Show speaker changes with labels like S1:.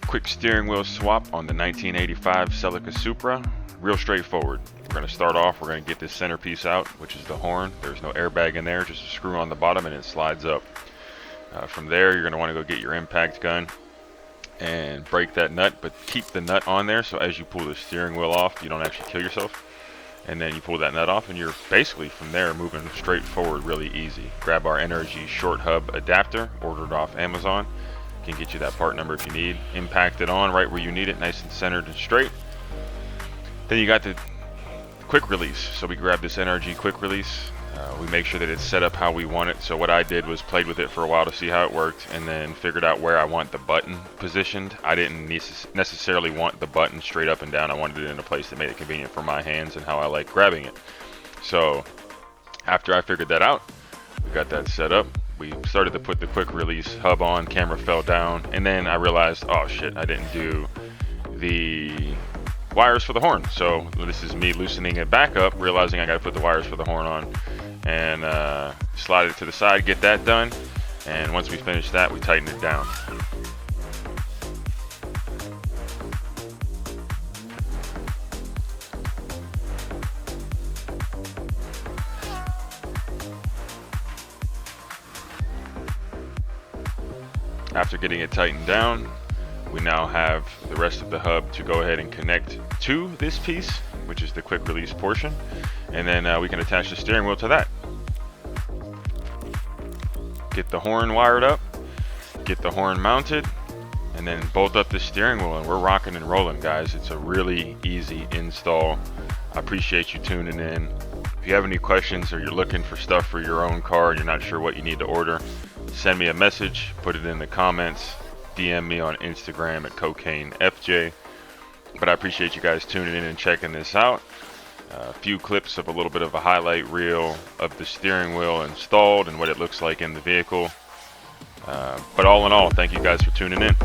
S1: Quick steering wheel swap on the 1985 Celica Supra. Real straightforward. We're going to start off, we're going to get this centerpiece out, which is the horn. There's no airbag in there, just a screw on the bottom and it slides up. From there, you're going to want to go get your impact gun and break that nut, but keep the nut on there so as you pull the steering wheel off, you don't actually kill yourself. And then you pull that nut off and you're basically from there moving straight forward really easy. Grab our NRG Short Hub Adapter, ordered off Amazon. Can get you that part number if you need. Impact it on right where you need it, nice and centered and straight. Then you got the quick release. So we grab this NRG Quick Release. We make sure that it's set up how we want it. So what I did was played with it for a while to see how it worked and then figured out where I want the button positioned. I didn't necessarily want the button straight up and down. I wanted it in a place that made it convenient for my hands and how I like grabbing it. So after I figured that out, we got that set up. We started to put the quick release hub on, camera fell down, and then I realized, oh shit, I didn't do the wires for the horn. So this is me loosening it back up, realizing I gotta put the wires for the horn on, and slide it to the side, get that done, and once we finish that, we tighten it down. After getting it tightened down, we now have the rest of the hub to go ahead and connect to this piece, which is the quick release portion, and then we can attach the steering wheel to that. Get the horn wired up, get the horn mounted, and then bolt up the steering wheel, and we're rocking and rolling, guys. It's a really easy install. I appreciate you tuning in. If you have any questions or you're looking for stuff for your own car and you're not sure what you need to order, send me a message, put it in the comments, DM me on Instagram at CocaineFJ. But I appreciate you guys tuning in and checking this out. A few clips of a little bit of a highlight reel of the steering wheel installed and what it looks like in the vehicle. But all in all, thank you guys for tuning in.